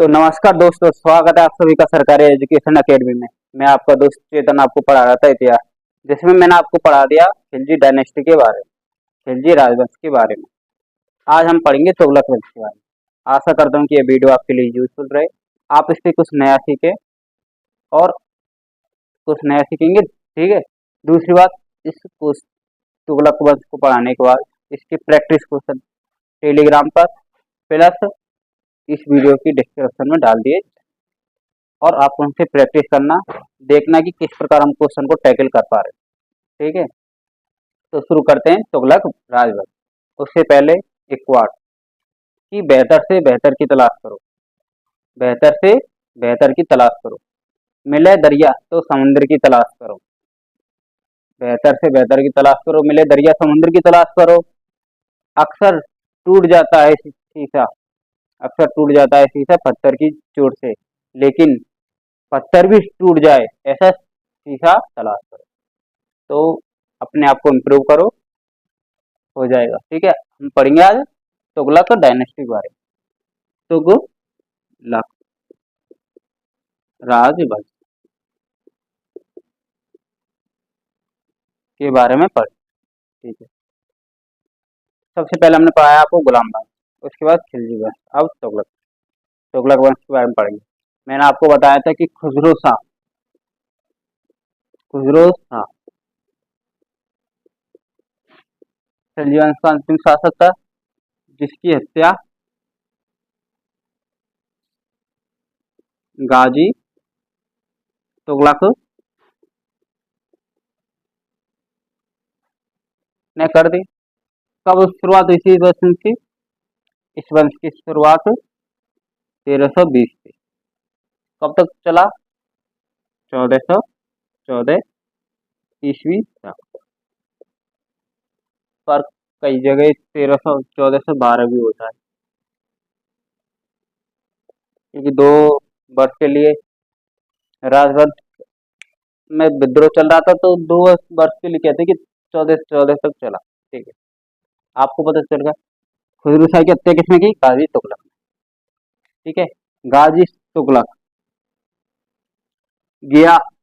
तो नमस्कार दोस्तों, स्वागत है आप सभी का सरकारी एजुकेशन एकेडमी में। मैं आपका दोस्त चेतन आपको पढ़ा रहा था इतिहास, जिसमें मैंने आपको पढ़ा दिया खिलजी डायनेस्टी के बारे में, खिलजी राजवंश के बारे में। आज हम पढ़ेंगे तुगलक वंश के बारे में। आशा करता हूँ कि ये वीडियो आपके लिए यूजफुल रहे, आप इससे कुछ नया सीखें और कुछ नया सीखेंगे। ठीक है। दूसरी बात, इस तुगलक वंश को पढ़ाने के बाद इसके प्रैक्टिस क्वेश्चन टेलीग्राम पर प्लस इस वीडियो की डिस्क्रिप्शन में डाल दिए और आप उनसे प्रैक्टिस करना, देखना कि किस प्रकार हम क्वेश्चन को टैकल कर पा रहे हैं। ठीक है। तो शुरू करते हैं तुगलक राजवंश। उससे पहले एक वार्ड कि बेहतर से बेहतर की तलाश करो, बेहतर से बेहतर की तलाश करो, मिले दरिया तो समुद्र की तलाश करो, बेहतर से बेहतर की तलाश करो, मिले दरिया समुद्र की तलाश करो। अक्सर टूट जाता है शीशा, अक्सर टूट जाता है शीशा पत्थर की चोट से, लेकिन पत्थर भी टूट जाए ऐसा शीशा तलाश करो। तो अपने आप को इम्प्रूव करो, हो जाएगा। ठीक है। हम पढ़ेंगे आज तुगलक डायनेस्टी के बारे में। तुगलक राजवंश के बारे में पढ़। ठीक है। सबसे पहले हमने पढ़ाया आपको गुलाम वंश, उसके बाद खिलजी वंश, अब तुगलक तुगलक वंश के बारे में पढ़ेंगे। मैंने आपको बताया था कि खुसरो शाह खिलजी वंश का अंतिम शासक था, जिसकी हत्या गाजी तुगलक ने कर दी। कब शुरुआत हुई थी इस वंश की? इस वंश की शुरुआत 1320 थी। कब तक चला? 1414 ईस्वी तक। पर कई जगह 1412 भी होता है, क्योंकि 2 वर्ष के लिए राजवंश में विद्रोह चल रहा था, तो 2 वर्ष के लिए कहते हैं कि 1414 तक चला। ठीक है। आपको पता चल गया खुसरो शाह की हत्या किसने की? गाजी तुगलक ने। ठीक है। गाजी तुगलक गियासुद्दीन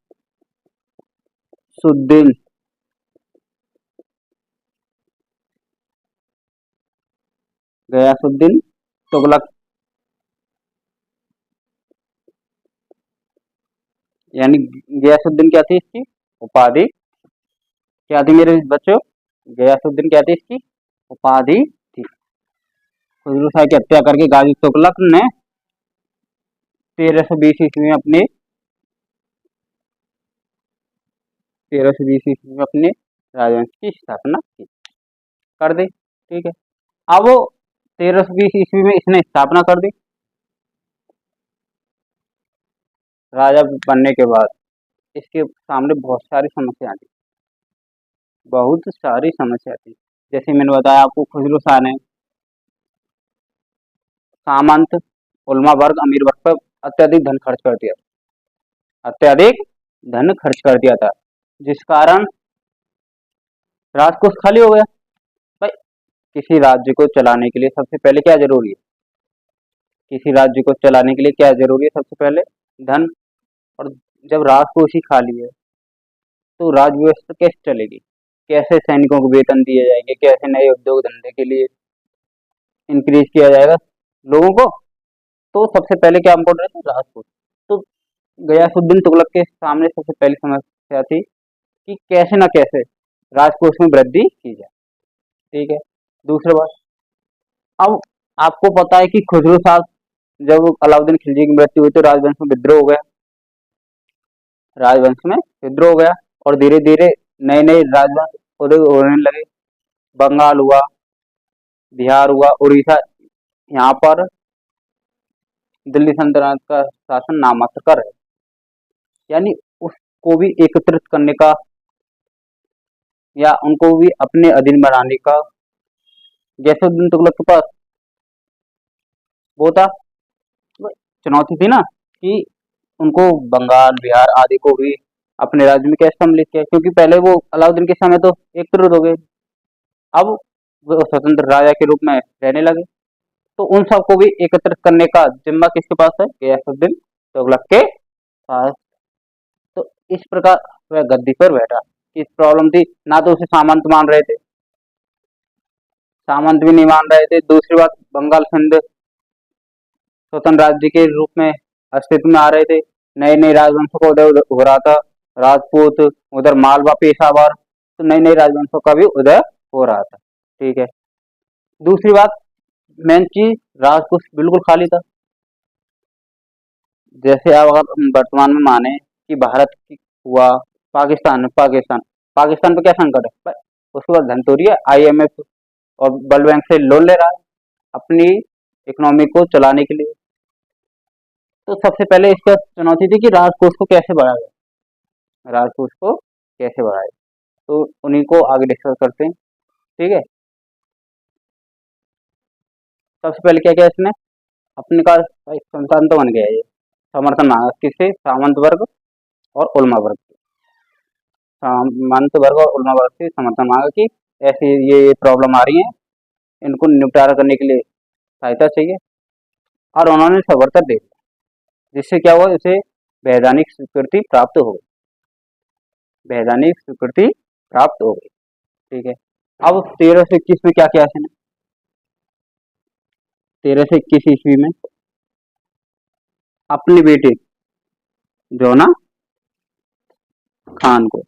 गयासुद्दीन तुगलक यानी गयासुद्दीन क्या थी इसकी उपाधि? क्या थी मेरे बच्चों? गयासुद्दीन क्या थी इसकी उपाधि थी। खुसरो शाह की हत्या करके गाजी तुगलक ने 1320 ईस्वी में अपने 1320 ईस्वी में अपने राजवंश की स्थापना की, कर दी। ठीक है। अब वो 1320 ईस्वी में इसने स्थापना कर दी। राजा बनने के बाद इसके सामने बहुत सारी समस्या थी, बहुत सारी समस्या थी। जैसे मैंने बताया आपको, खुसरो शाह ने सामंत, उलमा वर्ग, अमीर वर्ग पर अत्यधिक धन खर्च कर दिया, अत्यधिक धन खर्च कर दिया था, जिस कारण राजकोष खाली हो गया। भाई, किसी राज्य को चलाने के लिए सबसे पहले क्या जरूरी है? किसी राज्य को चलाने के लिए क्या जरूरी है? सबसे पहले धन। और जब राजकोष ही खाली है तो राज व्यवस्था कैसे चलेगी? कैसे सैनिकों को वेतन दिए जाएंगे? कैसे नए उद्योग धंधे के लिए इंक्रीज किया जाएगा लोगों को? तो सबसे पहले क्या इम्पोर्टेंट है? राजकोष। तो गयासुद्दीन तुगलक के सामने सबसे पहली समस्या थी कि कैसे न कैसे राजकोष में वृद्धि की जाए। ठीक है। दूसरी बात, अब आपको पता है कि खुसरो शाह, जब अलाउद्दीन खिलजी की मृत्यु हुई तो राजवंश में विद्रोह हो गया, राजवंश में विद्रोह हो गया और धीरे धीरे नए नए राजवंश उदय होने लगे। बंगाल हुआ, बिहार हुआ, उड़ीसा, यहाँ पर दिल्ली सल्तनत का शासन नामात्र कर है, यानी उसको भी एकत्रित करने का या उनको भी अपने अधीन बनाने का गयासुद्दीन तुगलक के पास वो था, चुनौती थी ना, कि उनको बंगाल, बिहार आदि को भी अपने राज्य में कैसे सम्मिलित किया, क्योंकि पहले वो अलाउद्दीन के समय तो एकत्रित हो गए, अब वो स्वतंत्र राजा के रूप में रहने लगे। तो उन सबको भी एकत्रित करने का जिम्मा किसके पास है? गयासुद्दीन तुगलक के पास। तो इस प्रकार वह गद्दी पर बैठा। इस प्रॉब्लम थी, ना तो उसे सामंत मान रहे थे, सामंत भी नहीं मान रहे थे। दूसरी बात, बंगाल सिंध स्वतंत्र राज्य के रूप में अस्तित्व में आ रहे थे। नए नए राजवंशों का उदय हो रहा था, राजपूत, उधर मालवा, पेशावर, तो नई नई राजवंशों का भी उदय हो रहा था। ठीक है। दूसरी बात, मेन चीज, राजकोष बिल्कुल खाली था। जैसे अब अगर हम वर्तमान में माने कि भारत की हुआ, पाकिस्तान पाकिस्तान पे क्या संकट है भाई? उसके बाद धन चोरी है, IMF और वर्ल्ड बैंक से लोन ले रहा है अपनी इकोनॉमी को चलाने के लिए। तो सबसे पहले इसका चुनौती थी कि राजकोष को कैसे बढ़ाया जाए, राजकोष को कैसे बढ़ाया जाए। तो उन्हीं को आगे डिस्कस करते हैं। ठीक है। सबसे पहले क्या किया इसने, अपने का एक संस्थान तो बन गया है ये, समर्थन मांगा किससे? सामंत वर्ग और उलमा वर्ग से। सामंत वर्ग और उलमा वर्ग से समर्थन मांगा कि ऐसी ये प्रॉब्लम आ रही है, इनको निपटारा करने के लिए सहायता चाहिए, और उन्होंने समर्थन दे दिया। जिससे क्या हुआ, इसे वैधानिक स्वीकृति प्राप्त हो गई, वैधानिक स्वीकृति प्राप्त हो गई। ठीक है। अब 1321 में क्या किया इसने? 1321 ईस्वी में अपने बेटे जोना खान को,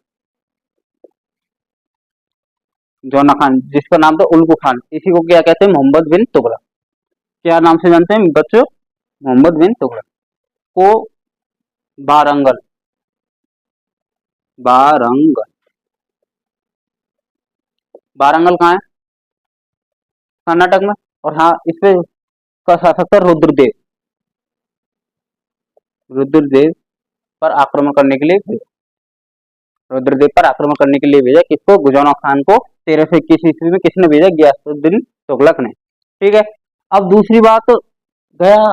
जोना खान जिसका नाम था उल्कू खान, इसी को क्या कहते हैं? मोहम्मद बिन तुगलक। क्या नाम से जानते हैं बच्चों? मोहम्मद बिन तुगलक को बारंगल, बारंगल, बारंगल कहाँ है? कर्नाटक में। और हाँ, इस पे का शासक था रुद्रदेव, रुद्रदेव पर आक्रमण करने के लिए भेजा, रुद्रदेव पर आक्रमण करने के लिए भेजा किसको? गुजौना खान को 1321 ईस्वी में किसने भेजा? गयासुद्दीन तुगलक ने। ठीक है। अब दूसरी बात, गया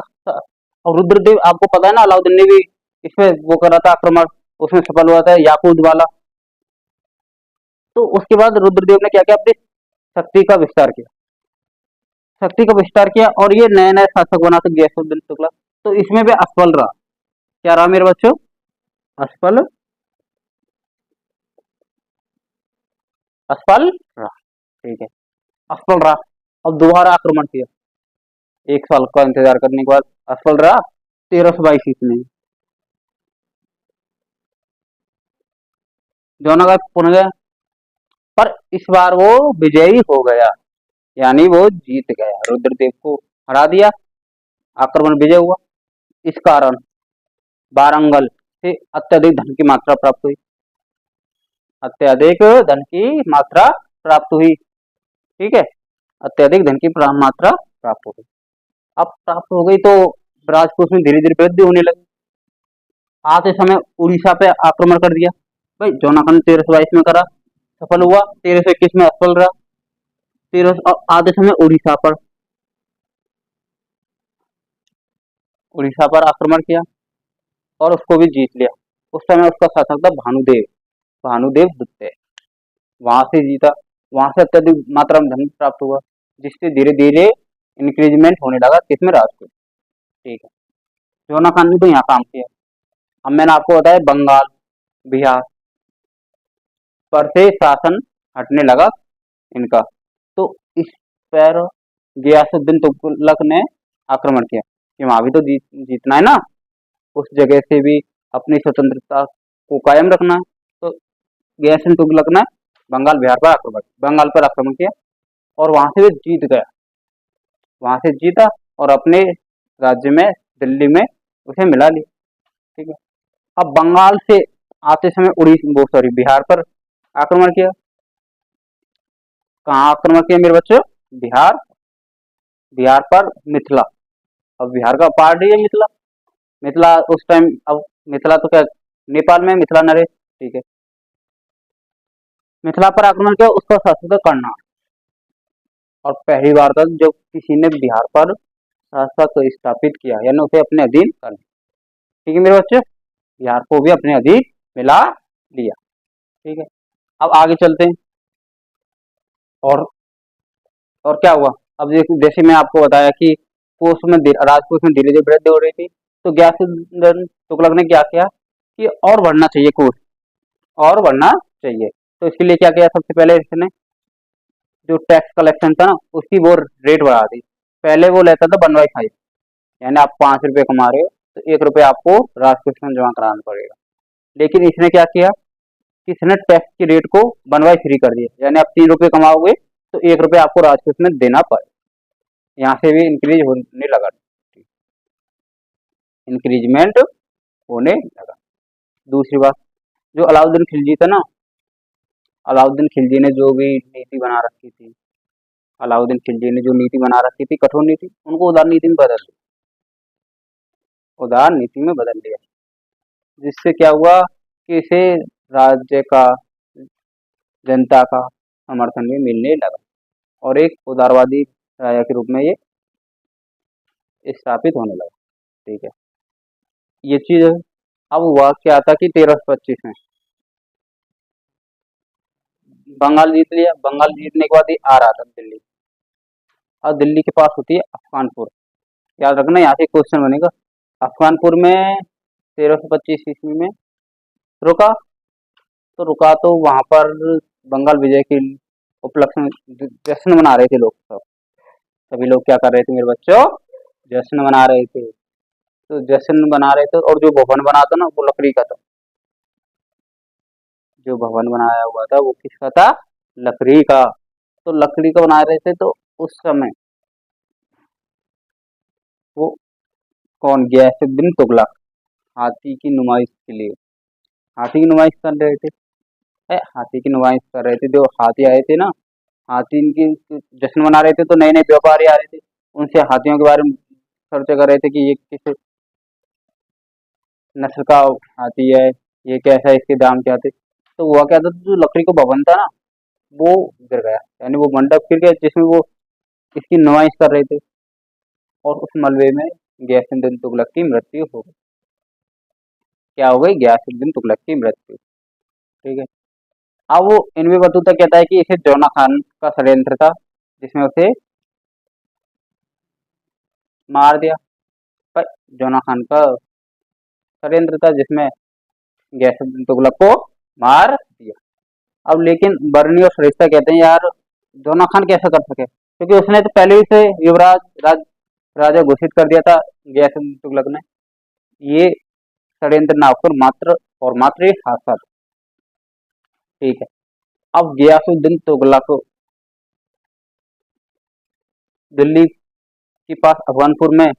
और रुद्रदेव, आपको पता है ना, अलाउद्दीन ने भी इस पे वो करा था आक्रमण, उसमें सफल हुआ था, याकूत वाला। तो उसके बाद रुद्रदेव ने क्या किया? अपनी शक्ति का विस्तार किया, शक्ति का विस्तार किया, और ये नए नए शासक बना था गयासुद्दीन तुगलक। तो इसमें भी असफल रहा। क्या रहा मेरे बच्चों? असफल, असफल रहा। ठीक है, असफल रहा। अब दोबारा आक्रमण किया, 1 साल का इंतजार करने के बाद असफल रहा। 1322 ईस्वी में जौनागढ़ पुनः गया, पर इस बार वो विजयी हो गया, यानी वो जीत गया, रुद्रदेव को हरा दिया, आक्रमण विजय हुआ। इस कारण वारंगल से अत्यधिक धन की मात्रा प्राप्त हुई, अत्यधिक धन की मात्रा प्राप्त हुई। ठीक है, अत्यधिक धन की मात्रा प्राप्त हो गई। अब प्राप्त हो गई तो राजकोष में धीरे धीरे वृद्धि होने लगी। आते समय उड़ीसा पे आक्रमण कर दिया भाई, जौनागढ़ 1322 में करा, सफल हुआ। 1321 में असफल रहा। 13 आते समय उड़ीसा पर आक्रमण किया और उसको भी जीत लिया। उस समय उसका शासक था भानुदेव, भानुदेव गुप्त, वहां से जीता, वहां से अत्यधिक मात्रा में धन प्राप्त हुआ, जिससे धीरे धीरे इंक्रीजमेंट होने लगा किसमें? राजकोट। ठीक है। जोना खान ने तो यहाँ काम किया। अब मैंने आपको बताया बंगाल, बिहार पर से शासन हटने लगा इनका, तो इस पर गयासुद्दीन तुगलक ने आक्रमण किया कि वहां भी तो जीतना है ना, उस जगह से भी अपनी स्वतंत्रता को कायम रखना है। तो गयासुद्दीन तुगलक ने बंगाल पर आक्रमण किया, और वहां से भी जीत गया, वहां से जीता, और अपने राज्य में, दिल्ली में उसे मिला लिया। ठीक है। अब बंगाल से आते समय बिहार पर आक्रमण किया। कहाँ आक्रमण किया मेरे बच्चों? बिहार, बिहार पर मिथिला। अब बिहार का पार्ट है मिथिला, मिथिला उस टाइम, अब मिथिला तो क्या नेपाल में, मिथिला नरेश। ठीक है। मिथिला पर आक्रमण किया, उसका शासक था कर्नाड, और पहली बार था जब किसी ने बिहार पर शासक स्थापित किया, यानी उसे अपने अधीन कर लिया। ठीक है मेरे बच्चे, बिहार को भी अपने अधीन मिला लिया। ठीक है। अब आगे चलते हैं। और और क्या हुआ? अब जैसे मैं आपको बताया कि राजकोष में धीरे धीरे वृद्धि हो रही थी, तो गयासुद्दीन तुगलक ने क्या किया कि और बढ़ना चाहिए कोष, और बढ़ना चाहिए। तो इसके लिए क्या किया, सबसे पहले इसने जो टैक्स कलेक्शन था ना उसकी वो रेट बढ़ा दी। पहले वो लेता था 1/5, यानी आप 5 रुपये कमा रहे हो तो 1 रुपये आपको राजकोष में जमा कराना पड़ेगा। लेकिन इसने क्या किया कि इसने टैक्स की रेट को 1/3 कर दिया, यानी आप 3 रुपये कमाओगे तो 1 रुपये आपको राजकोष में देना पड़े। यहाँ से भी इंक्रीज होने लगा, इंक्रीजमेंट होने लगा। दूसरी बात, जो अलाउद्दीन खिलजी था ना, अलाउद्दीन खिलजी ने जो भी नीति बना रखी थी, अलाउद्दीन खिलजी ने जो नीति बना रखी थी कठोर नीति, उनको उदार नीति में बदल दिया, उदार नीति में बदल दिया। जिससे क्या हुआ कि इसे राज्य का, जनता का समर्थन भी मिलने लगा और एक उदारवादी राजा के रूप में ये स्थापित होने लगा। ठीक है, ये चीज। अब हुआ क्या था कि 1325 में बंगाल जीत लिया। बंगाल जीतने के बाद ये आ रहा था दिल्ली। अब दिल्ली के पास होती है अफगानपुर, याद रखना, यहाँ से क्वेश्चन बनेगा। अफगानपुर में 1325 ईस्वी में रुका। तो रुका तो वहां पर बंगाल विजय के उपलक्ष्य में जश्न मना रहे थे लोग, सब सभी लोग क्या कर रहे थे मेरे बच्चों, जश्न मना रहे थे। तो जश्न मना रहे थे और जो भवन बना था ना वो लकड़ी का था, जो भवन बनाया हुआ था वो किसका था, लकड़ी का। तो लकड़ी का बना रहे थे, तो उस समय वो कौन, गयासुद्दीन तुगलक हाथी की नुमाइश के लिए, हाथी की नुमाइश कर रहे थे। हाथी की नुमाइश कर रहे थे, जो हाथी आए थे ना, हाथी की जश्न मना रहे थे। तो नए नए व्यापारी आ रहे थे, उनसे हाथियों के बारे में चर्चा कर रहे थे कि ये किस नस्ल का हाथी है, ये कैसा है, इसके दाम क्या थे। तो हुआ क्या था, जो लकड़ी का भवन था ना वो गिर गया, यानी वो मंडप गिर गया जिसमें वो इसकी नुमाइश कर रहे थे, और उस मलबे में गयासुद्दीन तुगलक की मृत्यु हो गई। क्या हो गई, गयासुद्दीन तुगलक की मृत्यु। ठीक है। अब वो इनमें बतूता कहता है कि इसे जौना खान का षड्यंत्र था, जिसमें उसे मार दिया। पर जौना खान का षड्यंत्र था जिसमें गयासुद्दीन तुगलक को मार दिया। अब लेकिन बर्नी और सरिस्ता कहते हैं यार जौना खान कैसा कर सके, क्योंकि उसने तो पहले ही से युवराज राजा घोषित कर दिया था गयासुद्दीन तुगलक ने। ये षड्यंत्र नागपुर मात्र और मात्र एक हादसा था। ठीक है। अब गयासुद्दीन तुगलक दिल्ली के पास अफगानपुर में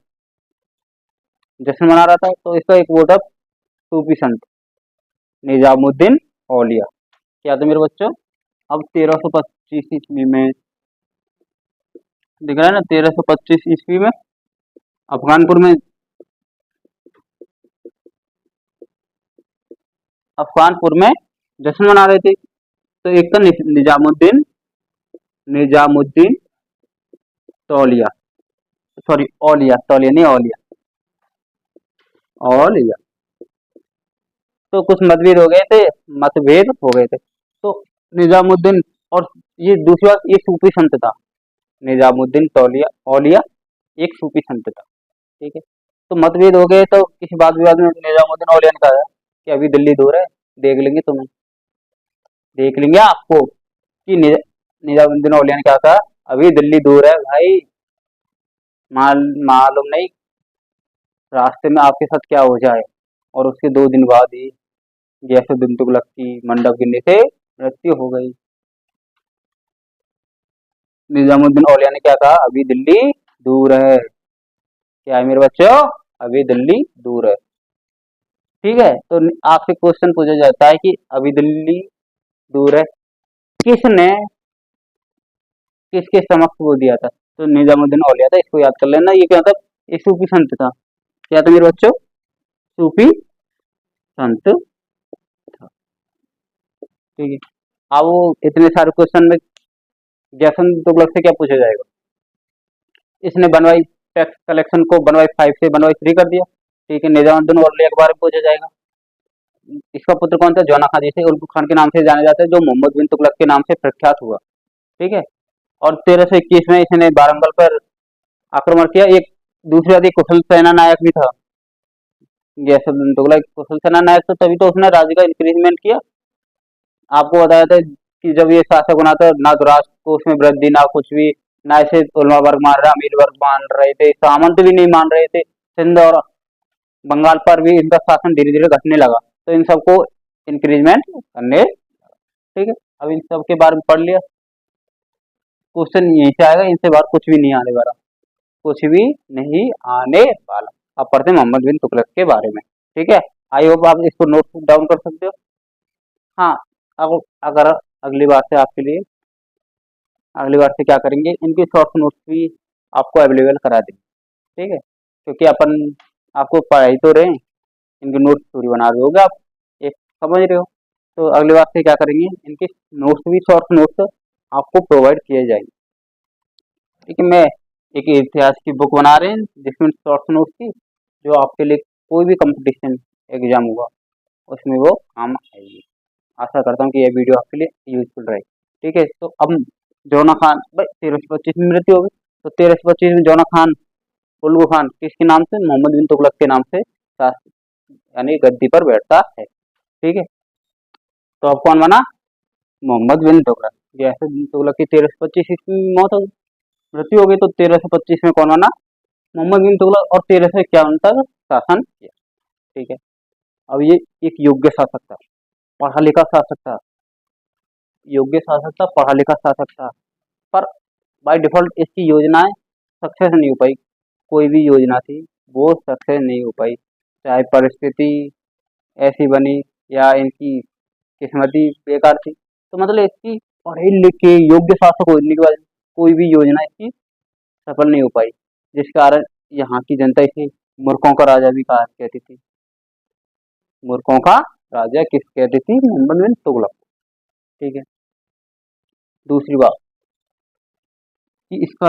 जश्न मना रहा था, तो इसका एक वो था सूफी संत निजामुद्दीन औलिया। क्या था मेरे बच्चों, अब 1325 ईस्वी में, दिख रहा है ना, 1325 ईस्वी में अफगानपुर में, अफगानपुर में जश्न मना रहे थे। तो एक था निजामुद्दीन, निजामुद्दीन तौलिया, सॉरी औलिया, तौलिया नहीं औलिया, औलिया। तो कुछ मतभेद हो गए थे, मतभेद हो गए थे। तो निजामुद्दीन, और ये दूसरी बात, ये सूफी संत था, निजामुद्दीन तौलिया औलिया एक सूफी संत था। ठीक है। तो मतभेद हो गए, तो किसी बात विवाद में निजामुद्दीन औलिया ने कहा कि अभी दिल्ली दूर है, देख लेंगे तुम्हें, देख लेंगे आपको। कि निजामुद्दीन औलिया ने क्या कहा, अभी दिल्ली दूर है भाई, मालूम नहीं रास्ते में आपके साथ क्या हो जाए। और उसके 2 दिन बाद ही गयासुद्दीन तुगलक की मंडप गिरने से मृत्यु हो गई। निजामुद्दीन औलिया ने क्या कहा, अभी दिल्ली दूर है। क्या है मेरे बच्चों, अभी दिल्ली दूर है। ठीक है। तो आपसे क्वेश्चन पूछा जाता है कि अभी दिल्ली दूर है, किसने किसके समक्ष वो दिया था, तो निजामुद्दीन औलिया था। इसको याद कर लेना। ये क्या था, ये सूफी संत था। क्या था मेरे बच्चों, सूफी संत था। ठीक है। अब वो इतने सारे क्वेश्चन में जैसन तुगलक से क्या पूछा जाएगा, इसने बनवाई टैक्स कलेक्शन को 1/5 से 1/3 कर दिया। ठीक है। निजामुद्दीन औलिया के बारे में पूछा जाएगा, इसका पुत्र कौन था, जौना खान, जिसे उल्लू खान के नाम से जाना जाता है, जो मोहम्मद बिन तुगलक के नाम से प्रख्यात हुआ। ठीक है। और 1321 में इसने वारंगल पर आक्रमण किया। एक दूसरे अधिक कुशल सेना नायक भी था गैसुद्दीन तुगलक, कुशल सेना नायक था, तभी तो उसने राज्य का इंक्रीजमेंट किया। आपको बताया था कि जब ये शासक बना था ना तो राष्ट्र को उसमें वृद्धि ना कुछ भी, ना इसे उलमा वर्ग मान रहा, अमीर वर्ग मान रहे थे, सामंत भी नहीं मान रहे थे। सिंध और बंगाल पर भी इनका शासन धीरे धीरे घटने लगा, तो इन सबको इंक्रीजमेंट करने। ठीक है, अब इन सब के बारे में पढ़ लिया। क्वेश्चन यहीं से आएगा, इनसे बाहर कुछ भी नहीं आने वाला, कुछ भी नहीं आने वाला। अब पढ़ते हैं मोहम्मद बिन तुगलक के बारे में। ठीक है, आई होप आप इसको नोट डाउन कर सकते हो। हाँ, अब अगर अगली बार से आपके लिए, अगली बार से क्या करेंगे, इनकी शॉर्ट नोट्स भी आपको अवेलेबल करा देंगे। ठीक है, क्योंकि अपन आपको पढ़ाई तो रहे हैं, इनकी नोट्स थोड़ी बना रहे होगे आप, एक समझ रहे हो। तो अगली बार से क्या करेंगे, इनके नोट्स भी, शॉर्ट नोट्स आपको प्रोवाइड किए जाएंगे। ठीक है, मैं एक इतिहास की बुक बना रहे हैं जिसमें शॉर्ट नोट्स की, जो आपके लिए कोई भी कंपटीशन एग्जाम होगा उसमें वो काम आएगी। आशा करता हूँ कि यह वीडियो आपके लिए यूजफुल रहेगी। ठीक है, तो अब जोना खान भाई 1325 में मृत्यु हो गई, तो 1325 में जोना खान उल्लू खान किसके नाम से, मोहम्मद बिन तुगलक के नाम से यानी गद्दी पर बैठता है। ठीक है, तो अब कौन बना, मोहम्मद बिन तुगलक। जैसे बिन तुगलक की 1325 ईस्वी में मौत हो गई, मृत्यु हो गई, तो 1325 में कौन बना, मोहम्मद बिन तुगलक, और 1351 तक शासन किया। ठीक है, अब ये एक योग्य शासक था, पढ़ा लिखा शासक था, योग्य शासक था, पढ़ा लिखा शासक था, पर बाय डिफॉल्ट इसकी योजनाएं सक्सेस नहीं हो पाई। कोई भी योजना थी वो सक्सेस नहीं हो पाई, चाहे परिस्थिति ऐसी बनी या इनकी किस्मती बेकार थी। तो मतलब इसकी पढ़े लिखे योग्य शासक होने के बाद कोई भी योजना इसकी सफल नहीं हो पाई, जिस कारण यहाँ की जनता इसे मूर्खों का राजा भी कहा कहती थी। मूर्खों का राजा किस कहती थी, मोहम्मद बिन तुगलक। ठीक है, दूसरी बात कि इसका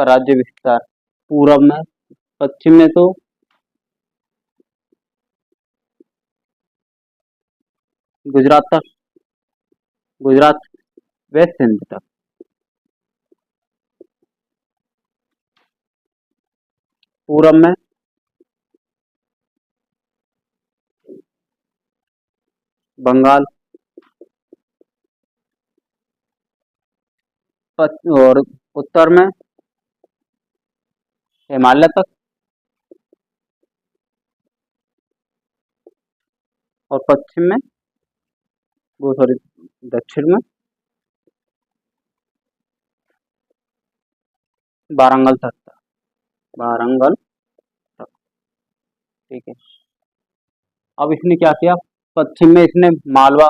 राज्य विस्तार पूरब में, पश्चिम में तो गुजरात तक, गुजरात व सिंध तक, पूरब में बंगाल, और उत्तर में हिमालय तक, और पश्चिम में, वो सॉरी, दक्षिण में वारंगल तक था, वारंगल तक। ठीक है, अब इसने क्या किया, पश्चिम में इसने मालवा,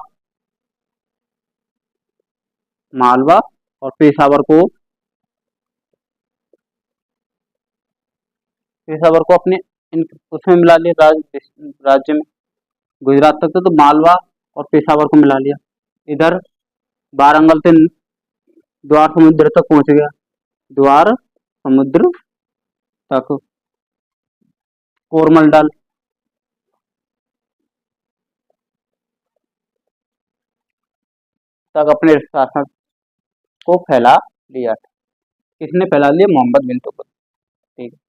मालवा और पेशावर को, पेशावर को अपने उसमें मिला लिया, राज्य में। गुजरात तक तो मालवा और पेशावर को मिला लिया। इधर वारंगल से द्वार समुद्र तक पहुंच गया, द्वार समुद्र तक, कोरमंडल तक अपने शासन को फैला लिया था। किसने फैला लिया, मोहम्मद बिन तुगलक। ठीक है,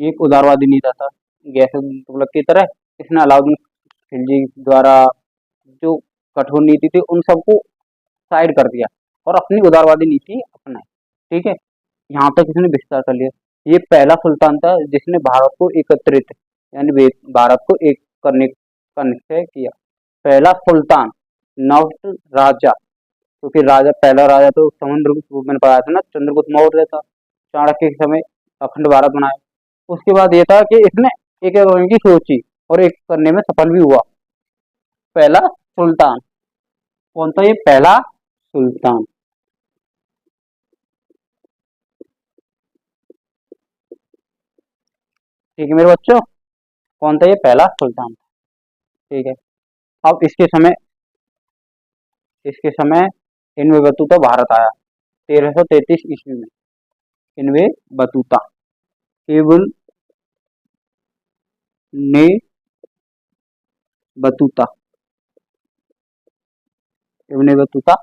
ये एक उदारवादी नेता था, गैसुद्दीन तुगलक की तरह। इसने अलाउद्दीन खिलजी द्वारा जो कठोर नीति थी उन सबको साइड कर दिया और अपनी उदारवादी नीति अपनाई। ठीक है, यहाँ तक इसने विस्तार कर लिया। ये पहला सुल्तान था जिसने भारत को एकत्रित, यानी भारत को एक करने का निश्चय किया। पहला सुल्तान, नॉट राजा, क्योंकि राजा, पहला राजा तो समुद्रगुप्त रूप में पाया था ना, चंद्रगुप्त मौर्य था, चाणक्य के समय अखंड भारत बनाया। उसके बाद ये था कि इसने एक एक करने की सोची और एक करने में सफल भी हुआ। पहला सुल्तान कौन था, ये पहला सुल्तान। ठीक है मेरे बच्चों, कौन था, ये पहला सुल्तान। ठीक है, अब इसके समय इनवे बतूता भारत आया 1333 ईस्वी में। इनवे बतूता, केवल ने बतूता, इब्ने बतूता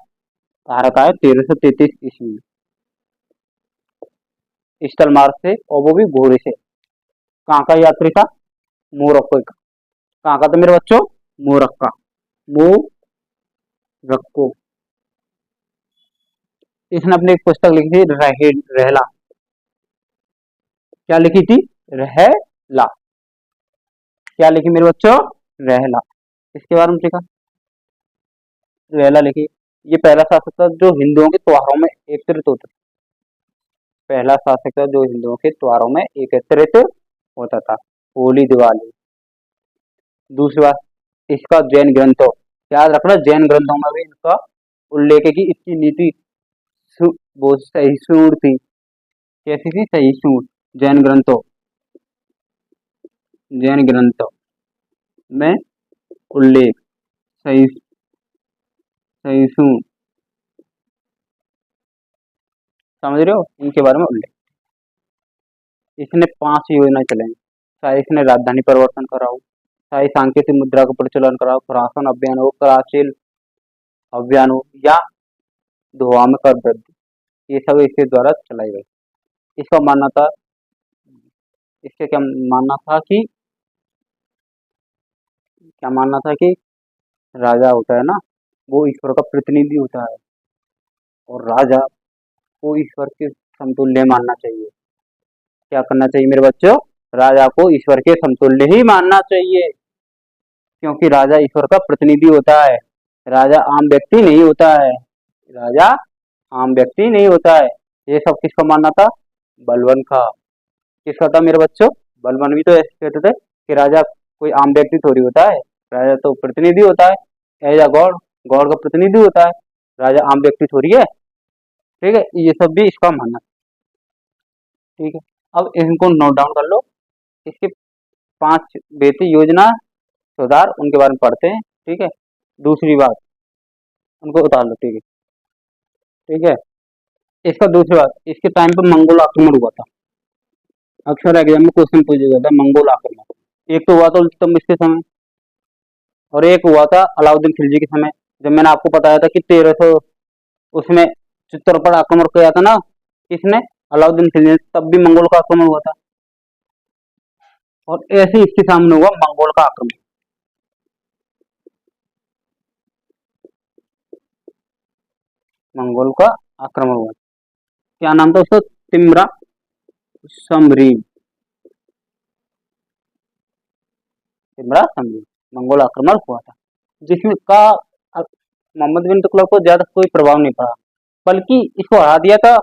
भारत आए 1333 ईस्वी में स्थल मार्ग से, और वो भी घोड़े से। कहाँ का यात्री था? मोरक्को का। कहाँ का था मेरे बच्चों? मोरक्का, मोरक्को। इसने अपनी एक पुस्तक लिखी थी, रहला। क्या लिखी थी? रहला। क्या लिखी मेरे बच्चों? रहला। इसके बारे में लिखा, रहला लिखी। ये पहला शासक था जो हिंदुओं के त्योहारों में एकत्रित होता था। पहला शासक था जो हिंदुओं के त्योहारों में एकत्रित होता था। होली, दिवाली। दूसरी बात, इसका जैन ग्रंथों, याद रखना, जैन ग्रंथों में भी इसका उल्लेख है कि इसकी नीति वो सहिष्णु थी। कैसी थी? सहिष्णु। जैन ग्रंथों, जैन ग्रंथों में उल्लेख, सहिष्णु, समझ रहे हो, इनके बारे में उल्लेख। इसने 5 योजना चलाई। चाहे इसने राजधानी परिवर्तन कराओ, चाहे सांकेतिक मुद्रा का प्रचलन कराओ, खुरासान अभियान हो, कराचीन अभियान हो, या धोआ में कर वृद्धि, ये सब इसके द्वारा चलाई गई। इसका मानना था, इसके क्या मानना था कि, क्या मानना था कि राजा होता है ना, वो ईश्वर का प्रतिनिधि होता है, और राजा को ईश्वर के समतुल्य मानना चाहिए। क्या करना चाहिए मेरे बच्चों? राजा को ईश्वर के समतुल्य ही मानना चाहिए, क्योंकि राजा ईश्वर का प्रतिनिधि होता है। राजा आम व्यक्ति नहीं होता है। राजा आम व्यक्ति नहीं होता है। ये सब किसका मानना था? बलबन का। किसका था मेरे बच्चों? बलबन भी तो ऐसे कहते थे कि राजा कोई आम व्यक्ति थोड़ी होता है, राजा तो प्रतिनिधि होता है, एज अ गॉड, गॉड का प्रतिनिधि होता है, राजा आम व्यक्ति थोड़ी है। ठीक है, ये सब भी इसका मानना। ठीक है, अब इनको नोट डाउन कर लो। इसके 5 बेहतर योजना सुधार, उनके बारे में पढ़ते हैं। ठीक है, दूसरी बात, उनको उतार लो। ठीक है, ठीक है। इसका दूसरी बात, इसके टाइम पर मंगोल आक्रमण हुआ था। अक्सर एग्जाम में क्वेश्चन पूछा जाता है, मंगोल आक्रमण। एक तो हुआ था इल्तुतमिश के समय, और एक हुआ था अलाउद्दीन खिलजी के समय। जब मैंने आपको बताया था कि 1300 उसमें चित्तौड़ पर आक्रमण किया था ना, इसने अलाउद्दीन खिलजी ने, तब भी मंगोल का आक्रमण हुआ था। और ऐसे ही इसके सामने हुआ मंगोल का आक्रमण। मंगोल का आक्रमण हुआ। क्या नाम था उसका? तिम्रा समरीन। तिम्रा समरीन, मंगोल आक्रमण हुआ था, जिसमें का मोहम्मद बिन तुगलक को ज्यादा कोई प्रभाव नहीं पड़ा, बल्कि इसको हरा दिया था।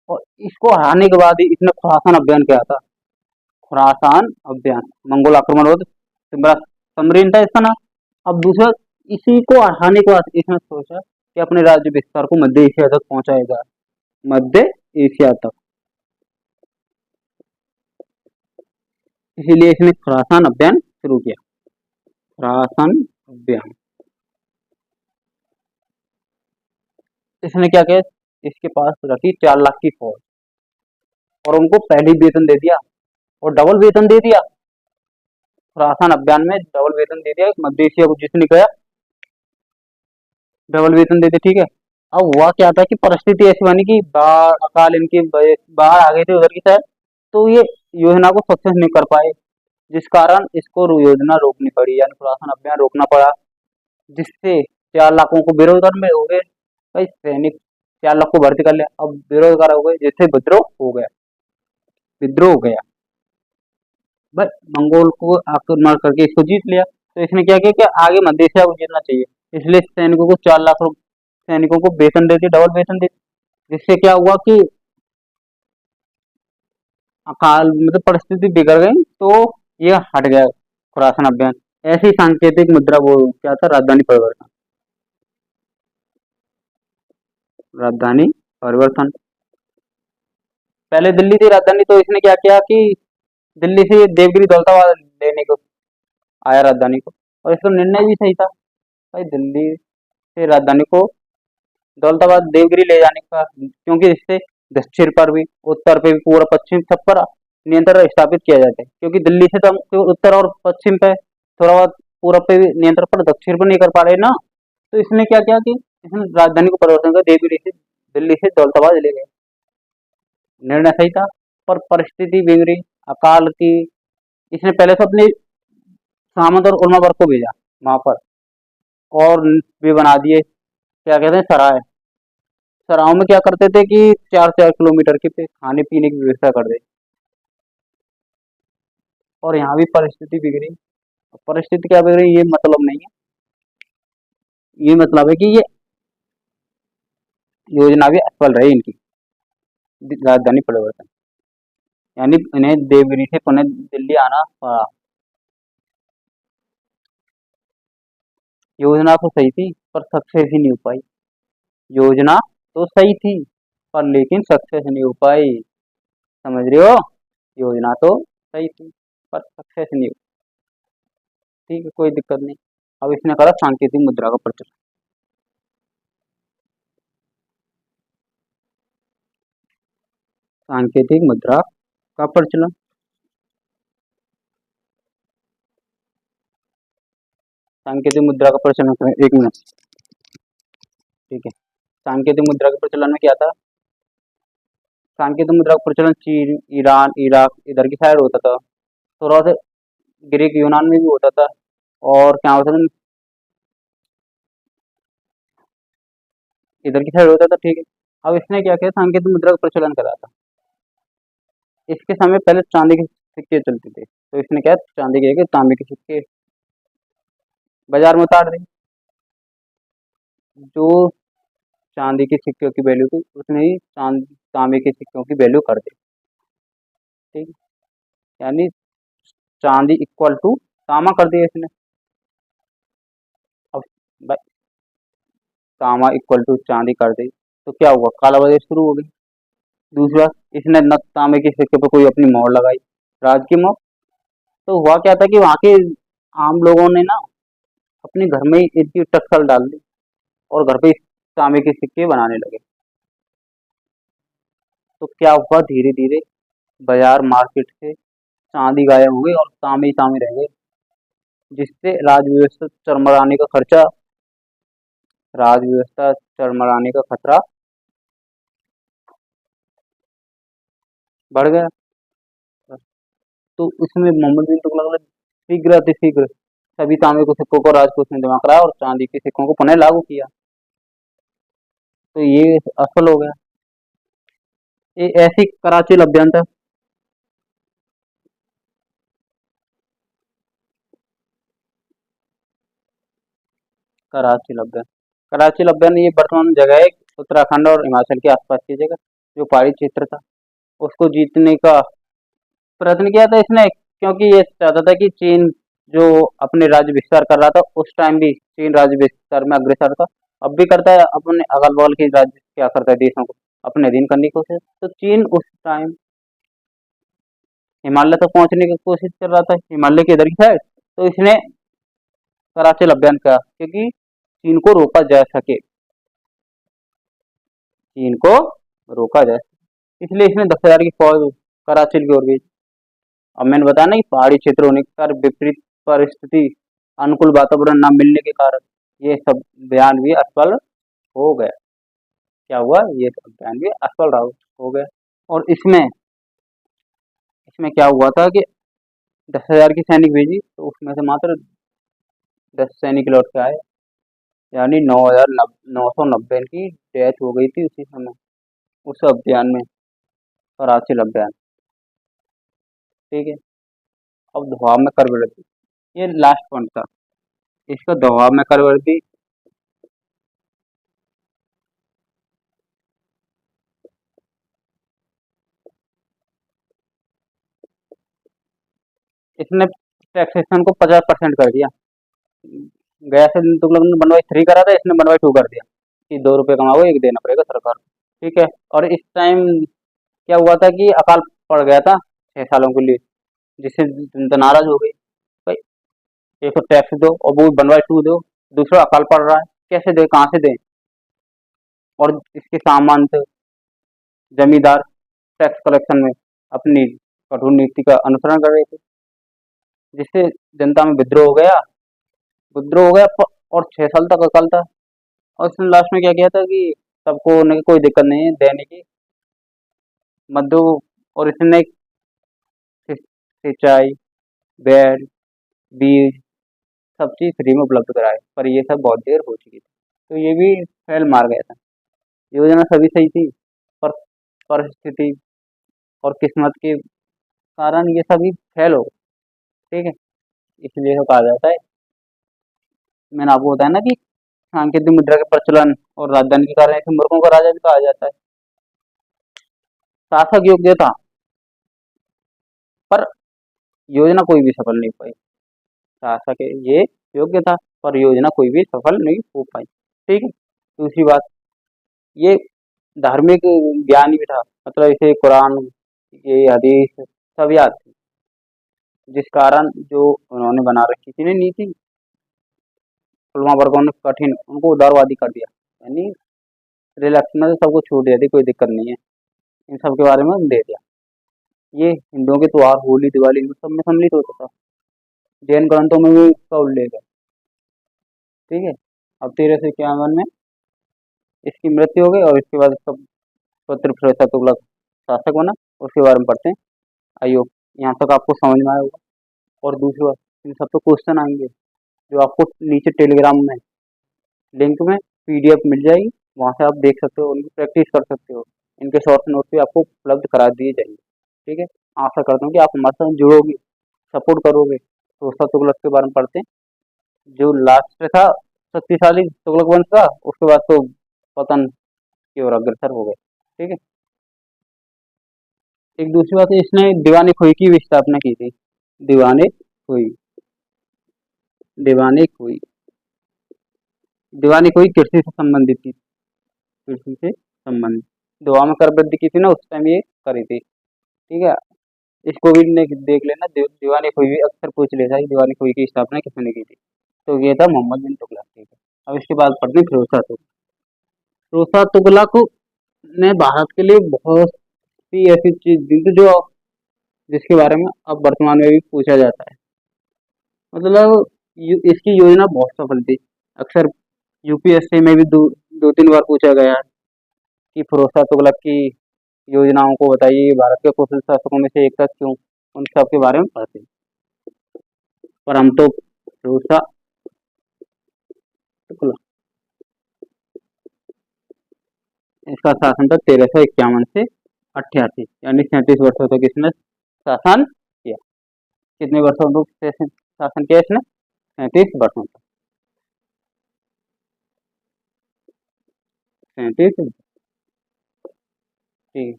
और इसको हराने के बाद ही इसने खुरासान अभियान किया था। खुरासान अभियान, मंगोल आक्रमण हुआ था, तिम्रा समरीन था इसका नाम। अब दूसरा, इसी को हराने के बाद इसने सोचा कि अपने राज्य विस्तार को मध्य एशिया तक पहुंचाएगा। मध्य एशिया तक, इसीलिए इसने खुरासान अभियान शुरू किया। खुरासान अभियान, इसने क्या किया? इसके पास रखी 4 लाख की फौज, और उनको पहले ही वेतन दे दिया, और डबल वेतन दे दिया। खुरासान अभियान में डबल वेतन दे दिया, मध्य एशिया को जिसने गया डबल वेतन दे दिया। ठीक है, अब हुआ क्या था कि परिस्थिति ऐसी बनी कि बाढ़, अकाल, इनकी बाढ़ आ गई थी उधर की साइड, तो ये योजना को सक्सेस नहीं कर पाए, जिस कारण इसको योजना रोकनी पड़ी, यानी खुरासान अभियान रोकना पड़ा, जिससे 4 लाखों को बेरोजगार में हो गए। भाई सैनिक 4 लाख को भर्ती कर लिया, अब बेरोजगार हो गए, जिससे विद्रोह हो गया। विद्रोह हो गया, बस मंगोल को आक्रमण करके इसको जीत लिया। तो इसने क्या किया कि आगे मध्य एशिया को जीतना चाहिए, इसलिए सैनिकों को 4 लाख सैनिकों को वेतन देती, डबल वेतन देती, जिससे क्या हुआ कि अकाल मतलब परिस्थिति बिगड़ गई, तो ये हट गया खुरासान अभियान। ऐसी सांकेतिक मुद्रा, वो क्या था? राजधानी परिवर्तन। राजधानी परिवर्तन, पहले दिल्ली थी राजधानी, तो इसने क्या किया कि दिल्ली से देवगिरी दौलताबाद लेने को आया राजधानी को, और इसका निर्णय भी सही था। भाई दिल्ली से राजधानी को दौलताबाद देवगिरी ले जाने का, क्योंकि इससे दक्षिण पर भी, उत्तर पे भी, पूरा पश्चिम सब पर नियंत्रण स्थापित किया जाता है। क्योंकि दिल्ली से तो हम केवल उत्तर और पश्चिम पे, थोड़ा बहुत पूरब पे भी नियंत्रण, पर दक्षिण पर नहीं कर पा रहे ना, तो इसने क्या किया कि इसने राजधानी को परिवर्तन कर दिल्ली से दौलताबाद ले गए। निर्णय सही था, पर परिस्थिति बिगड़ी अकाल की। इसने पहले तो अपने सामंत और उर्मावर्ग को भेजा वहां पर, और वे बना दिए क्या कहते हैं सराय। सरायों में क्या करते थे कि 4-4 किलोमीटर के पे खाने पीने की व्यवस्था कर दे। और यहाँ भी परिस्थिति बिगड़ी। परिस्थिति क्या बिगड़ी ये मतलब नहीं है, ये मतलब है कि ये योजना भी असफल रही इनकी, राजधानी परिवर्तन, यानी इन्हें देवगिरी से पुनः दिल्ली आना पड़ा। योजना तो सही थी पर सक्सेस ही नहीं हो पाई। योजना तो सही थी पर लेकिन सक्सेस नहीं हो पाई, समझ रहे हो। योजना तो सही थी पर सक्सेस नहीं हुई। ठीक है, कोई दिक्कत नहीं। अब इसने करा सांकेतिक मुद्रा का प्रचलन। सांकेतिक मुद्रा का प्रचलन, सांकेतिक मुद्रा का प्रचलन करें, 1 मिनट। ठीक है, सांकेतिक मुद्रा के प्रचलन में क्या था। सांकेतिक मुद्रा का प्रचलन चीन, ईरान, इराक इधर की साइड होता था। थोड़ा सा ग्रीक यूनान में भी होता था। और क्या होता था, इधर की साइड होता था। ठीक है, अब इसने क्या किया, सांकेतिक मुद्रा का प्रचलन करा था। इसके समय पहले चांदी के सिक्के चलते थे, तो इसने क्या चांदी के तांबे के सिक्के बाजार में उतार दिए। जो चांदी के सिक्कों की वैल्यू थी उसने ही तांबे के सिक्कों की वैल्यू कर दी। ठीक है, यानी चांदी इक्वल टू तांबा कर दिया इसने। अब भाई तांबा इक्वल टू चांदी कर दी तो क्या हुआ, कालाबाजारी शुरू हो गई। दूसरा, इसने न तांबे के सिक्के पर कोई अपनी मोहर लगाई, राज की मोहर। तो हुआ क्या था कि वहां के आम लोगों ने ना अपने घर में ही इनकी टक्सल डाल दी और घर पे ही तांबे के सिक्के बनाने लगे। तो क्या हुआ, धीरे धीरे बाजार मार्केट से चांदी गायब हो गई और तांबे ही तांबे रह गए, जिससे राज व्यवस्था चरमराने का खतरा बढ़ गया। तो इसमें मोहम्मद बिन तुगलक ने शीघ्र अतिशीघ्र सभी तांबे के सिक्कों को राजकोष में जमा कराया और चांदी के सिक्कों को पुनः लागू किया। तो ये असफल हो गया। ये ऐसी कराची अभियान था। कराची अभियान, कराची अभियान ये वर्तमान जगह है उत्तराखंड और हिमाचल के आसपास की जगह, जो पहाड़ी क्षेत्र था उसको जीतने का प्रयत्न किया था इसने, क्योंकि ये चाहता था कि चीन जो अपने राज्य विस्तार कर रहा था, उस टाइम भी चीन राज्य विस्तार में अग्रसर था। अब भी करता है, अपने अगल बगल के राज्य क्या करता है देशों को अपने अधीन करने की कोशिश। तो चीन उस टाइम हिमालय तक पहुंचने की कोशिश कर रहा था, हिमालय के इधर की साइड। तो इसने कराची अभियान किया क्योंकि चीन को रोका जा सके, चीन को रोका जाए, इसलिए इसने 10,000 की फौज कराची की ओर भेजी। अब मैंने बताया ना कि पहाड़ी क्षेत्र होने के कारण विपरीत परिस्थिति, अनुकूल वातावरण न मिलने के कारण ये सब बयान भी असफल हो गया। क्या हुआ, ये सब बयान भी असफल रहा हो गया। और इसमें इसमें क्या हुआ था कि 10,000 की सैनिक भेजी तो उसमें से मात्र 10 सैनिक लौट के आए, यानी 9,990 की डेथ हो गई थी उसी समय, उस अभियान में, कराची अभियान। ठीक है, अब दबाव में कर वृद्धि, ये लास्ट पॉइंट था इसका, दबाव में कर वृद्धि। इसने टैक्सेशन को 50% कर दिया। गया से तुम लोग ने बनवाई 3 करा था, इसने बनवाई 2 कर दिया कि 2 रुपये कमाओ 1 देना पड़ेगा सरकार को। ठीक है, और इस टाइम क्या हुआ था कि अकाल पड़ गया था 6 सालों के लिए, जिससे जनता नाराज हो गई। भाई एक तो टैक्स दो और वो बनवाई 2 दो, दूसरा अकाल पड़ रहा है, कैसे दे, कहाँ से दें। और इसके सामंत जमींदार टैक्स कलेक्शन में अपनी कठोर नीति का अनुसरण कर रहे थे, जिससे जनता में विद्रोह हो गया। और 6 साल तक अकाल था। और उसने लास्ट में क्या किया था कि सबको उन्हें कोई दिक्कत नहीं है देने की मद्दू, और इसने सिंचाई, बेड, बीज, सब चीज़ फ्री में उपलब्ध कराए, पर ये सब बहुत देर हो चुकी थी। तो ये भी फेल मार गया था। योजना सभी सही थी, पर परिस्थिति और किस्मत के कारण ये सभी फेल हो गए। ठीक है, इसलिए तो कहा जाता है, मैंने आपको बताया ना कि सांकेतिक मुद्रा के प्रचलन और राजधानी के कारण इसे मूर्खों का राजा भी कहा जाता है। शासक योग्यता, पर योजना कोई भी सफल नहीं हो पाई। शासक है ये योग्य था, पर योजना कोई भी सफल नहीं हो पाई। ठीक है। दूसरी बात, ये धार्मिक ज्ञान भी था, मतलब इसे कुरान, ये हदीस सब याद थी, जिस कारण जो उन्होंने बना रखी थी ना नीति, मुसलमान वर्गों ने कठिन उनको उदारवादी कर दिया, यानी रिलैक्स में सबको छूट दे दी, कोई दिक्कत नहीं है, इन सब के बारे में दे दिया। ये हिंदुओं के त्योहार होली दिवाली इन सब में सम्मिलित होता था, जैन ग्रंथों में भी इसका उल्लेख है। ठीक है। अब 1351 में इसकी मृत्यु हो गई, और इसके बाद इसका पुत्र फिरोज तुगलक शासक बना। उसके बारे में पढ़ते हैं। आइयो, यहाँ तक आपको समझ में आया होगा। और दूसरी बात, इन सब पे क्वेश्चन आएंगे, जो आपको नीचे टेलीग्राम में लिंक में पीडीएफ मिल जाएगी, वहाँ से आप देख सकते हो, उनकी प्रैक्टिस कर सकते हो। इनके शॉर्ट नोट भी आपको उपलब्ध करा दिए जाएंगे। ठीक है। आशा करता हूँ कि आप हमारे साथ जुड़ोगे, सपोर्ट करोगे। तो फिरोज तुगलक के बारे में पढ़ते हैं, जो लास्ट था शक्तिशाली तुगलक वंश का, उसके बाद तो पतन की ओर अग्रसर हो गए। ठीक है। एक दूसरी बात है, इसने दीवानी खोई की भी स्थापना की थी। दीवाने खोई, दीवाने खोई, दीवानी खोई कृषि से संबंधित थी, कृषि से संबंधित। दुआ में कर वृद्धि की थी ना, उस टाइम ये करी थी। ठीक है। इसको भी देख लेना, दीवानी खोई भी अक्सर पूछ लेता है कि दीवानी खोई की स्थापना किसने की थी। तो ये था मोहम्मद बिन तुगलक। ठीक है। अब इसके बाद पढ़ते हैं फिरोज शाह तुगलक। फिरोज शाह तुगलक ने भारत के लिए बहुत सी ऐसी चीज दी थी जो जिसके बारे में अब वर्तमान में भी पूछा जाता है। मतलब इसकी योजना बहुत सफल थी। अक्सर यूपीएससी में भी दो तीन बार पूछा गया है कि फिरोज शाह तुगलक की योजनाओं को बताइए, भारत के कुशल शासकों में से एक था क्यों, उन सब के बारे में पढ़ते हैं। पर हम तो फिरोज शाह तुगलक, इसका शासन था 1351 से 88, यानी 37 वर्षों तक इसने शासन किया। कितने वर्षों तक शासन किया इसने? 37 वर्षों तक। 37। ठीक।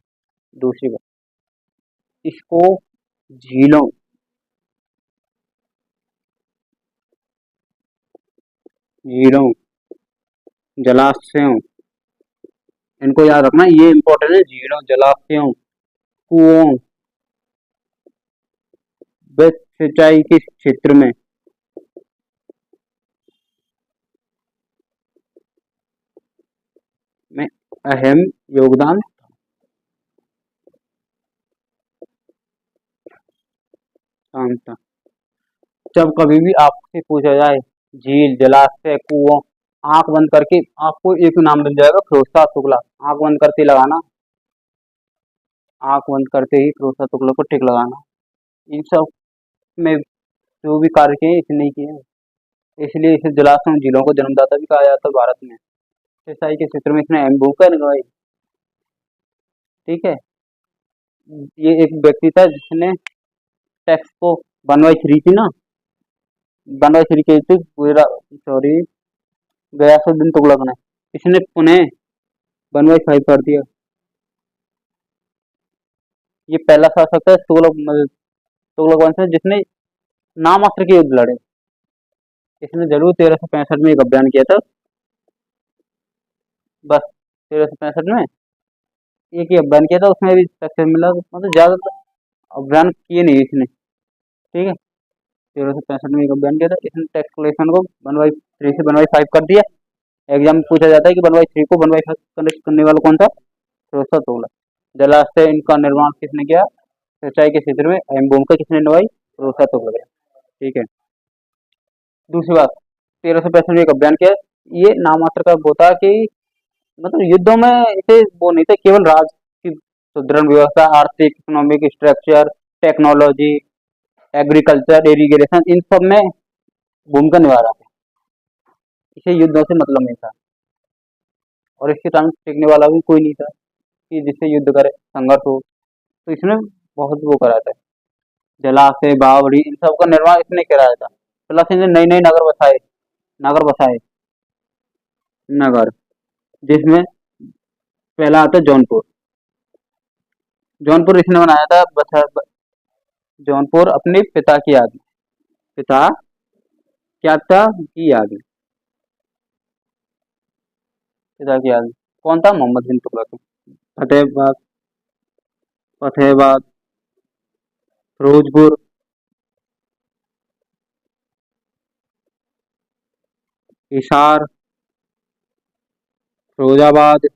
दूसरी बात, इसको झीलों, झीलों, जलाशयों, इनको याद रखना, ये इंपॉर्टेंट है। झीलों, जलाशयों, कुओं व सिंचाई के क्षेत्र में अहम योगदान था। जब कभी भी आपसे पूछा जाए झील, जलाशय, कुओं, आंख बंद करके आपको एक नाम मिल जाएगा, फिरोज शाह तुगलक। आंख बंद करते ही लगाना, आंख बंद करते ही फिरोज शाह तुगलक को टिक लगाना। इन सब में जो भी कार्य किए इसने ही किए हैं। इसलिए इसे जलाशयों, झीलों को जन्मदाता भी कहा जाता है भारत में। सिंचाई के क्षेत्र में इसने अहम भूमिका निभाई। ठीक है। ये एक व्यक्ति था जिसने टैक्स को बनवाई थ्री थी ना, बनवाई थ्री की थी सॉरी, गयासुद्दीन तुगलक ने, इसने पुनः बनवाई फाइव कर दिया। ये पहला शासक था तुगलक वंश में जिसने नामात्र के युद्ध लड़े। इसने जरूर 1365 में एक अभियान किया था, बस 1365 में एक ही अभियान किया था, उसमें भी सक्सेस मिला, मतलब ज्यादातर अभियान किए नहीं इसने। ठीक है। 1365 में एक अभियान किया था इसने, टैक्स कलेक्शन को बनवाई थ्री से बनवाई फाइव कर दिया। एग्जाम में पूछा जाता है कि बनवाई थ्री को बनवाई फाइव कनेक्ट करने वाला कौन था? फिरोज शाह तुगलक। जलाशय इनका निर्माण किसने किया? सिंचाई के क्षेत्र में अहम भूमिका किसने निभाई? फिरोज शाह तुगलक। ठीक है। दूसरी बात, 1365 में एक अभियान किया, ये नामात्र का वो था कि मतलब युद्धों में इसे वो नहीं थे, केवल राज की सुदृढ़ व्यवस्था, आर्थिक economic structure, technology, agriculture, irrigation, इन सब में भूमिका निभा रहा था। इसे युद्धों से मतलब नहीं था, और इसके सामने टिकने वाला भी कोई नहीं था कि जिससे युद्ध करे, संघर्ष हो। तो इसने बहुत वो करा था, जलाशय, बावड़ी, इन सब का निर्माण इसने कराया था। प्लस इन्हें नई नई नगर बसाए, नगर, जिसमें पहला आता है जौनपुर। जौनपुर इसने बनाया था जौनपुर अपने पिता की याद में। पिता क्या था की याद में, पिता की याद में। कौन था? मोहम्मद बिन तुगलक। फतेहाबाद, फतेहाबाद, फिरोजपुर, हिसार, फिरोजाबाद,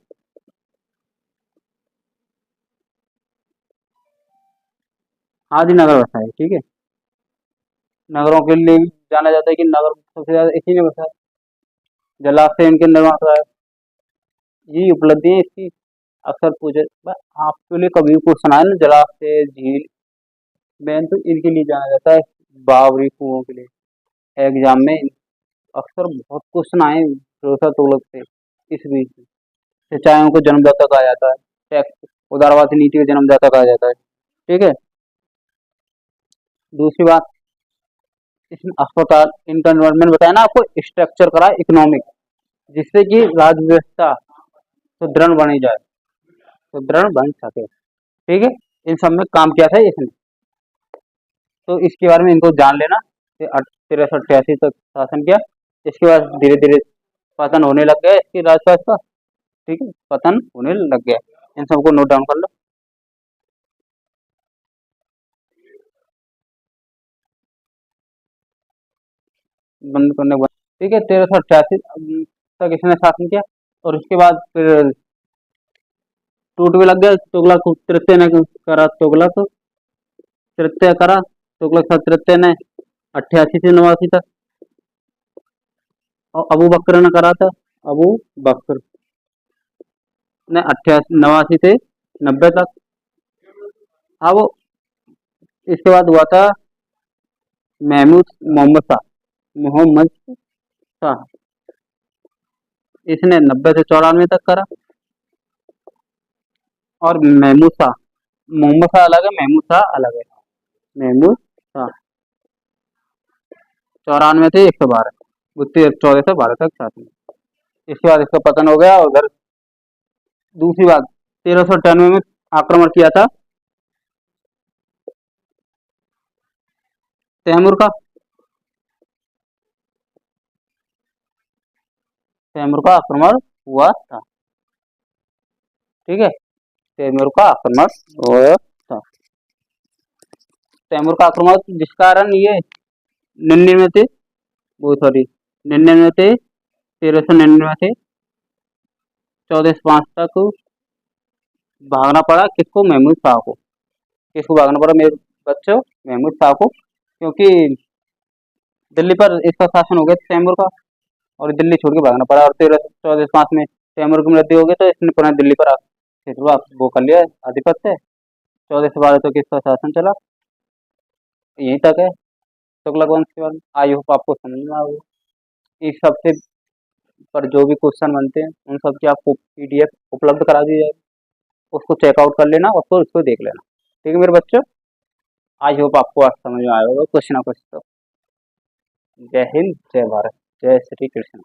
आदि नगर बसाए। ठीक है, नगरों के लिए भी जाना जाता है कि नगर सबसे ज्यादा इसी ने बसाया। जलाशय इनके निर्माण कराया। यही उपलब्धि है इसकी। अक्सर पूछे आपके लिए कभी भी क्वेश्चन आए ना, जलाशय, झील, मैन तो इनके लिए जाना जाता है, बावड़ी कुओं के लिए। एग्जाम में अक्सर बहुत क्वेश्चन आए फिरोजशाह तुगलक से। इस बीच सिंचाइयों को जन्मदाता कहा जाता है, टैक्स, उदारवादी नीति को जन्मदाता कहा जाता है। ठीक है। दूसरी बात, इसमें अस्पताल, इनका इन्वायरमेंट बताया ना आपको, स्ट्रक्चर करा इकोनॉमिक, जिससे कि राज्य व्यवस्था सुदृढ़ बनी जाए, सुदृढ़ बन सके। ठीक है, इन सब में काम किया था इसने। तो इसके बारे में इनको जान लेना। 1383 तक शासन किया। इसके बाद धीरे धीरे पतन होने लग गया इसके राजपाट का। ठीक है, पतन होने लग गया। इन सबको नोट डाउन कर लो। बंद करने के बाद, ठीक है, 1388 तक इसने शासन किया। और उसके बाद फिर टूट भी लग गया। तुगलक तृतीय ने करा, तुगलक तृतीय ने 88 से 89 तक। और अबू बकर ने करा था, अबू बकर ने 88 89 से 90 तक। अब इसके बाद हुआ था महमूद मोहम्मद शाह। इसने 90 से 94 तक करा। और महमूद शाह, मोहम्मद शाह अलग है, महमूद शाह अलग है। महमूद शाह 94 से 112, 14 से 12 तक शासन। इसके बाद इसका पतन हो गया। उधर दूसरी बात, 1398 में आक्रमण किया था तैमूर का। तैमूर का आक्रमण हुआ था। ठीक है, तैमूर का आक्रमण हुआ था। तैमूर का आक्रमण जिस कारण ये 99 थे, वो सॉरी 99 थे, 1399 से 1405 तक भागना पड़ा। किसको? महमूद शाह को। किसको भागना पड़ा मेरे बच्चों? महमूद शाह को। क्योंकि दिल्ली पर इसका शासन हो गया तैमूर का, और दिल्ली छोड़ के भागना पड़ा। और 1314 5 में तैमूर की मृत्यु हो गई, तो इसने पुनः दिल्ली पर वो कर लिया आधिपत्य। 14 से 12 तक इसका शासन चला। यहीं तक है तुगलक वंश के बारे में। आई होप आपको समझ में आ गया। इस सबसे पर जो भी क्वेश्चन बनते हैं उन सब की आपको पीडीएफ उपलब्ध करा दी जाएगी। उसको चेकआउट कर लेना और फिर उसको देख लेना। ठीक है मेरे बच्चों, आई होप आपको आज समझ में आया होगा कुछ ना कुछ तो। जय हिंद, जय भारत, जय श्री कृष्ण।